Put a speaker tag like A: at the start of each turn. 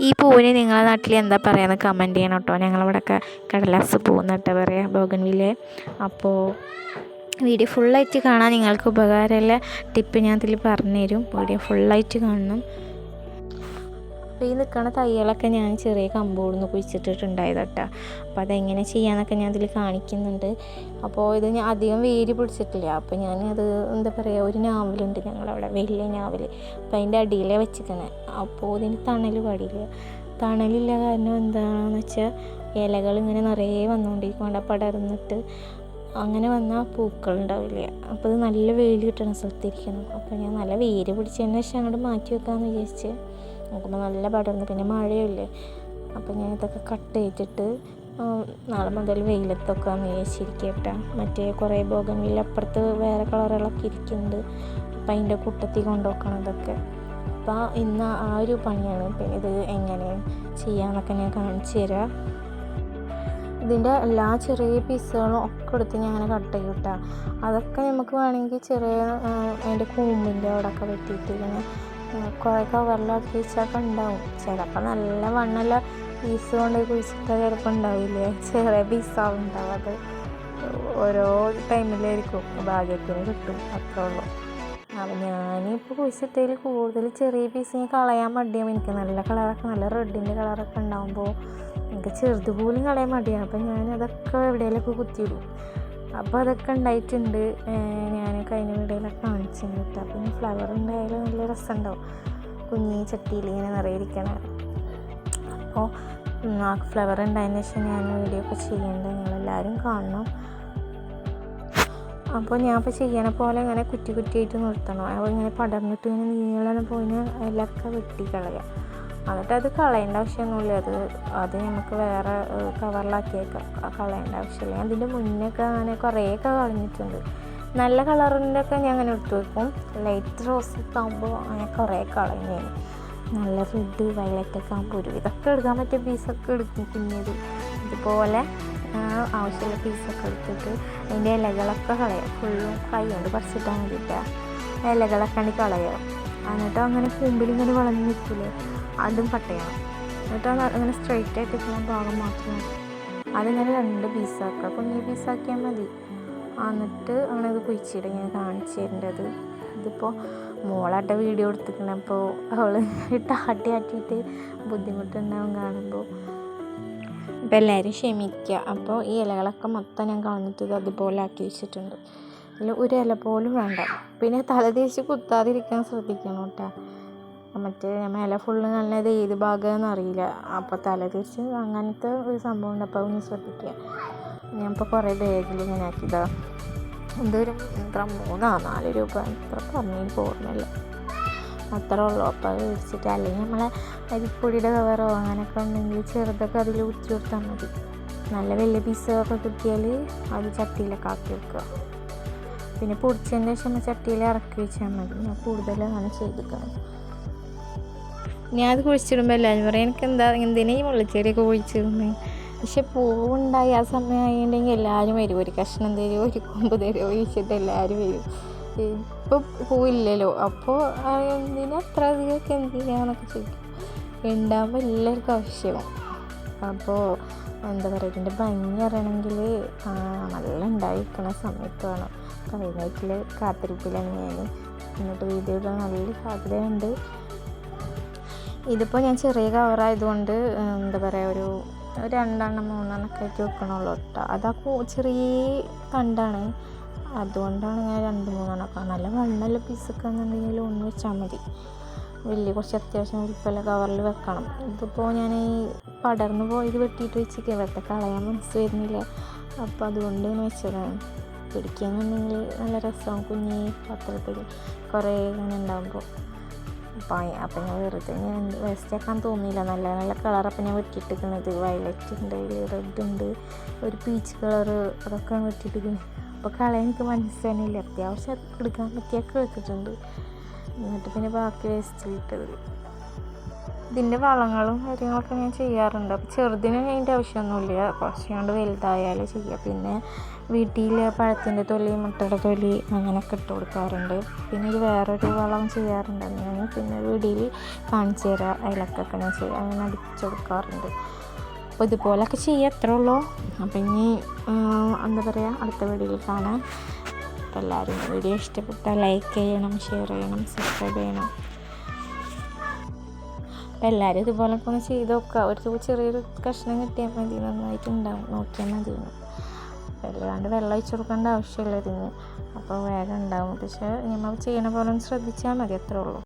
A: ഈ പൂവിന് നിങ്ങളുടെ നാട്ടിൽ എന്താ പറയുക കമൻറ്റ് ചെയ്യണം കേട്ടോ. ഞങ്ങളിവിടെയൊക്കെ കടലാസ് പൂവെന്നിട്ട് പറയുക, ബോഗൺവില്ലേ. അപ്പോൾ വീഡിയോ ഫുള്ളായിട്ട് കാണാൻ നിങ്ങൾക്ക് ഉപകാരമുള്ള ടിപ്പ് ഞാൻ ഇതിൽ പറഞ്ഞുതരും. വീഡിയോ ഫുള്ളായിട്ട് കാണണം. അപ്പോൾ ഈ നിൽക്കുന്ന തയ്യലൊക്കെ ഞാൻ ചെറിയ കമ്പോടുന്ന് കുഴിച്ചിട്ടിട്ടുണ്ടായത് കേട്ടോ. അപ്പോൾ അതെങ്ങനെ ചെയ്യാമെന്നൊക്കെ ഞാൻ ഇതിൽ കാണിക്കുന്നുണ്ട്. അപ്പോൾ ഇത് ഞാൻ അധികം വേര് പിടിച്ചിട്ടില്ല. അപ്പോൾ ഞാനത് എന്താ പറയുക, ഒരു ഞാവലുണ്ട് ഞങ്ങളവിടെ, വലിയ ഞാവൽ. അപ്പോൾ അതിൻ്റെ അടിയിലേ വെച്ചിരിക്കണേ. അപ്പോൾ ഇതിന് തണൽ പാടില്ല. തണലില്ല കാരണം എന്താണെന്ന് വെച്ചാൽ ഇലകൾ ഇങ്ങനെ നിറയെ വന്നുകൊണ്ടിരിക്കും, അവിടെ പടർന്നിട്ട് അങ്ങനെ വന്നാൽ പൂക്കളുണ്ടാവില്ല. അപ്പോൾ ഇത് നല്ല വെയിൽ കിട്ടുന്ന സ്ഥലത്തിരിക്കണം. അപ്പോൾ ഞാൻ നല്ല വേര് പിടിച്ചതിന് ശേഷം അങ്ങോട്ട് മാറ്റി വെക്കാമെന്ന് വിചാരിച്ച് നോക്കുമ്പോൾ നല്ല പടർന്നു. പിന്നെ മഴയില്ലേ, അപ്പോൾ ഞാൻ ഇതൊക്കെ കട്ട് ചെയ്തിട്ട് നാളെ മുതൽ വെയിലത്തൊക്കെ വിചാരിച്ചിരിക്കുക കേട്ടോ. മറ്റേ കുറേ ബോഗൺവില്ല അപ്പുറത്ത് വേറെ കളറുകളൊക്കെ ഇരിക്കുന്നുണ്ട്. അപ്പോൾ അതിൻ്റെ കൂട്ടത്തിൽ കൊണ്ടുവയ്ക്കണം ഇതൊക്കെ. അപ്പോൾ ഇന്ന് ആ ഒരു പണിയാണ്. പിന്നെ ഇത് എങ്ങനെ ചെയ്യാമെന്നൊക്കെ ഞാൻ കാണിച്ചു തരാം. ഇതിൻ്റെ എല്ലാ ചെറിയ പീസുകളും ഒക്കെ എടുത്ത് ഞാൻ അങ്ങനെ കട്ട് ചെയ്യും കേട്ടോ. അതൊക്കെ നമുക്ക് വേണമെങ്കിൽ ചെറിയ അതിൻ്റെ കൂമ്പിൻ്റെ അവിടെയൊക്കെ വെട്ടിയിട്ട് ഇങ്ങനെ കുറേ കവറിലാക്കി വെച്ചൊക്കെ ഉണ്ടാവും. ചിലപ്പോൾ നല്ല വണ്ണല്ല പീസ് കൊണ്ട് കുഴിച്ചിട്ട് ചിലപ്പോൾ ഉണ്ടാവില്ലേ, ചെറിയ പീസാവും ഉണ്ടാവും. അത് ഓരോ ടൈമിലായിരിക്കും, ഭാഗ്യത്തിന് കിട്ടും, അത്രേ ഉള്ളൂ. അപ്പോൾ ഞാനിപ്പോൾ കുഴിച്ചിട്ടതിൽ കൂടുതൽ ചെറിയ പീസ് കളയാൻ മടിയാവും. എനിക്ക് നല്ല കളറൊക്കെ, നല്ല റെഡിൻ്റെ കളറൊക്കെ ഉണ്ടാകുമ്പോൾ എനിക്ക് ചെറുത് പോലും കളയാൻ മടിയാണ്. അപ്പോൾ ഞാനതൊക്കെ എവിടെയെങ്കിലൊക്കെ കുത്തിയിടും. അപ്പോൾ അതൊക്കെ ഉണ്ടായിട്ടുണ്ട്. ഞാൻ കഴിഞ്ഞ വീഡിയോയിലൊക്കെ കാണിച്ചിട്ടുണ്ട് കേട്ടോ. അപ്പോൾ ഈ ഫ്ലവർ ഉണ്ടായാലും നല്ല രസമുണ്ടാവും, കുഞ്ഞി ചട്ടിയിൽ ഇങ്ങനെ നിറയിരിക്കണം. അപ്പോൾ ആ ഫ്ലവർ ഉണ്ടായതിന് ശേഷം ഞാൻ വീഡിയോ ഒക്കെ ചെയ്യേണ്ടത്, നിങ്ങളെല്ലാവരും കാണണം. അപ്പോൾ ഞാൻ ഇപ്പോൾ ചെയ്യണ പോലെ ഇങ്ങനെ കുറ്റി കുറ്റിയായിട്ട് നിർത്തണം. അപ്പോൾ ഇങ്ങനെ പടർന്നിട്ട് ഇങ്ങനെ നീളം പോയിന് അതിലൊക്കെ വെട്ടി കളയുക. എന്നിട്ട് അത് കളയേണ്ട ആവശ്യമൊന്നുമില്ല. അത് നമുക്ക് വേറെ കവറിലാക്കിയേക്കാം, കളയേണ്ട ആവശ്യമില്ല. അതിൻ്റെ മുന്നൊക്കെ അങ്ങനെ കുറേയൊക്കെ കളഞ്ഞിട്ടുണ്ട്. നല്ല കളറിൻ്റെ ഒക്കെ ഞാൻ അങ്ങനെ എടുത്തു വെക്കും. ലൈറ്റ് റോസ് ഒക്കെ ആകുമ്പോൾ അങ്ങനെ കുറേ കളഞ്ഞു. നല്ല റെഡ് വയലറ്റൊക്കെ ആകുമ്പോൾ ഇതൊക്കെ എടുക്കാൻ പറ്റിയ പീസൊക്കെ എടുക്കും കുഞ്ഞത്. ഇതുപോലെ ആവശ്യമുള്ള പീസൊക്കെ എടുത്തിട്ട് അതിൻ്റെ ഇലകളൊക്കെ കളയാം. ഫുള്ളും കൈ കൊണ്ട് പറിച്ചിട്ടാൽ മതിയിട്ട് ഇലകളൊക്കെ ആണെങ്കിൽ കളയാം. എന്നിട്ട് അങ്ങനെ കൂമ്പിലിങ്ങനെ വളഞ്ഞ് നിൽക്കില്ലേ, അതും കട്ട് ചെയ്യണം. എന്നിട്ട് അങ്ങനെ സ്ട്രെയിറ്റ് ആയിട്ട് ഇരിക്കുന്ന ഭാഗം മാത്രം അതിങ്ങനെ 2 പീസാക്കുക, കുഞ്ഞി പീസാക്കിയാൽ മതി. എന്നിട്ട് അങ്ങനെ ഇത് കുഴിച്ചിടും. ഞാൻ കാണിച്ചു തരേണ്ടത് ഇതിപ്പോൾ മോളാട്ട വീഡിയോ എടുത്തിരിക്കണപ്പോൾ അവൾ ആട്ടിയിട്ട് ബുദ്ധിമുട്ടുണ്ടാവും കാണുമ്പോൾ. അപ്പോൾ എല്ലാവരും ക്ഷമിക്കുക. അപ്പോൾ ഈ ഇലകളൊക്കെ മൊത്തം ഞാൻ കളഞ്ഞിട്ട് ഇത് അതുപോലെ ആക്കി വെച്ചിട്ടുണ്ട്. അതിൽ ഒരു ഇല പോലും വേണ്ട. പിന്നെ തലതേച്ച് കുത്താതിരിക്കാൻ ശ്രദ്ധിക്കണം കേട്ടോ. മറ്റേ മേലെ ഫുള്ള് നല്ലത് ഏത് ഭാഗമെന്ന് അറിയില്ല. അപ്പോൾ തലതിരിച്ച് അങ്ങനത്തെ ഒരു സംഭവം ഉണ്ട്. അപ്പോൾ ഒന്ന് ശ്രദ്ധിക്കുക. ഞാനിപ്പോൾ കുറേ ബാഗിൽ ഇങ്ങനെ ആക്കിയതാണ്. എന്തൊരു 3-4 രൂപ ഇത്ര പറഞ്ഞതിന് ഓർമ്മയില്ല, അത്രേ ഉള്ളൂ. അപ്പോൾ അത് വെച്ചിട്ട് അല്ലെങ്കിൽ നമ്മളെ അരിപ്പൊടിയുടെ കവറോ അങ്ങനെയൊക്കെ ഉണ്ടെങ്കിൽ ചെറുതൊക്കെ അതിൽ കുത്തി കൊടുത്താൽ മതി. നല്ല വലിയ പീസൊക്കെ കിട്ടിയാൽ അത് ചട്ടിയിലൊക്കെ ആക്കി വെക്കുക. പിന്നെ പൊടിച്ചതിൻ്റെ ശേഷം ചട്ടിയിൽ ഇറക്കി വെച്ചാൽ മതി. ഞാൻ കൂടുതൽ അങ്ങനെ ചെയ്തിരിക്കണം. ഞാൻ അത് കുഴിച്ചിടുമ്പോൾ എല്ലാവരും പറയും എനിക്ക് എന്തിനാ ഈ മുള്ളിച്ചെടിയൊക്കെ കുഴിച്ചിടുന്നത്. പക്ഷെ പൂവുണ്ടായി ആ സമയം ആയിട്ടുണ്ടെങ്കിൽ എല്ലാവരും വരും. ഒരു കഷ്ണം തരുമോ, ഒരു കൊമ്പ് തരുമോ ചോദിച്ചിട്ട് എല്ലാവരും വരും. ഇപ്പോൾ പൂവില്ലല്ലോ, അപ്പോൾ എന്തിനാ അത്ര അധികമൊക്കെ എന്തിനാന്നൊക്കെ ചോദിക്കും. ഉണ്ടാകുമ്പോൾ എല്ലാവർക്കും ആവശ്യമാണ്. അപ്പോൾ എന്താ പറയുക, ഇതിൻ്റെ ഭംഗി അറിയണമെങ്കിൽ നല്ല ഉണ്ടായിരിക്കുന്ന സമയത്ത് വേണം. കഴിഞ്ഞ കാത്തിരിപ്പിലാണ് ഞാൻ. എന്നിട്ട് വീഡിയോ ഇടാൻ നല്ല സാധ്യതയുണ്ട്. ഇതിപ്പോൾ ഞാൻ ചെറിയ കവറായതുകൊണ്ട് എന്താ പറയുക, ഒരു 2-3 ഒക്കെ ആയിട്ട് വെക്കണുള്ളൂ കേട്ടോ. അതൊക്കെ ചെറിയ തണ്ടാണ്, അതുകൊണ്ടാണ് ഞാൻ 2-3 നല്ല വണ്ണല്ല പീസൊക്കെ എന്നുണ്ടെങ്കിൽ 1 വെച്ചാൽ മതി. വലിയ കുറച്ച് അത്യാവശ്യം വലിപ്പമുള്ള കവറിൽ വെക്കണം. ഇതിപ്പോൾ ഞാൻ ഈ പടർന്നു പോയത് വെട്ടിയിട്ട് വെച്ചിട്ട് വെറുതെ കളയാൻ മനസ്സ് വരുന്നില്ല. അപ്പോൾ അതുകൊണ്ട് ഞാൻ വെച്ചതാണ്. പിടിക്കുകയെന്നുണ്ടെങ്കിൽ നല്ല രസമാണ്, കുഞ്ഞി പത്രത്തിൽ കുറേ ഇങ്ങനെ ഉണ്ടാകുമ്പോൾ. അപ്പം ഞാൻ വെറുതെ ഞാൻ വേസ്റ്റ് ആക്കാൻ തോന്നിയില്ല. നല്ല നല്ല കളർ അപ്പം ഞാൻ വെട്ടിയിട്ടിരിക്കുന്നത്. വയലറ്റ് ഉണ്ട്, റെഡ് ഉണ്ട്, ഒരു പീച്ച് കളറ്, അതൊക്കെ വെട്ടിയിട്ടിരിക്കുന്നത്. അപ്പോൾ കളയാൻ എനിക്ക് മനസ്സിലായില്ല. അത്യാവശ്യം എടുക്കാൻ പറ്റിയൊക്കെ എടുത്തിട്ടുണ്ട്. എന്നിട്ട് പിന്നെ ബാക്കി വേസ്റ്റിലിട്ടത്. ഇതിൻ്റെ വളങ്ങളും കാര്യങ്ങളൊക്കെ ഞാൻ ചെയ്യാറുണ്ട്. അപ്പോൾ ചെറുതിന് അതിൻ്റെ ആവശ്യമൊന്നുമില്ല, കുറച്ച് കൊണ്ട് വലുതായാലും ചെയ്യുക. പിന്നെ വീട്ടിൽ പഴത്തിൻ്റെ തൊലി, മുട്ടയുടെ തൊലി അങ്ങനെയൊക്കെ ഇട്ട് കൊടുക്കാറുണ്ട്. പിന്നെ ഇത് വേറൊരു വളം ചെയ്യാറുണ്ട്, അത് ഞാൻ പിന്നെ വീഡിയോയിൽ കാണിച്ചു തരാം. അതിലൊക്കെ ഞാൻ ചെയ്യാം, അങ്ങനെ അടിച്ചു കൊടുക്കാറുണ്ട്. അപ്പോൾ ഇതുപോലൊക്കെ ചെയ്യുക, അത്രേ ഉള്ളൂ. അപ്പം ഇനി എന്താ പറയുക, അടുത്ത വീഡിയോയിൽ കാണാം. അപ്പോൾ എല്ലാവരും വീഡിയോ ഇഷ്ടപ്പെട്ടാൽ ലൈക്ക് ചെയ്യണം, ഷെയർ ചെയ്യണം, സബ്സ്ക്രൈബ് ചെയ്യണം. അപ്പോൾ എല്ലാവരും ഇതുപോലൊക്കെ ഒന്ന് ചെയ്ത് നോക്കുക. ഒരു ചെറിയൊരു കഷ്ണം കിട്ടിയാൽ മതി, നന്നായിട്ടുണ്ടാവും, നോക്കിയാൽ മതി. വല്ലാണ്ട് വെള്ളം ഒഴിച്ച് കൊടുക്കേണ്ട ആവശ്യമില്ല ഇതിന്, അപ്പോൾ വേഗം ഉണ്ടാവും. പക്ഷേ നമ്മൾ ചെയ്യണ പോലെ ഒന്ന് ശ്രദ്ധിച്ചാൽ മതി, അത്രേ ഉള്ളൂ.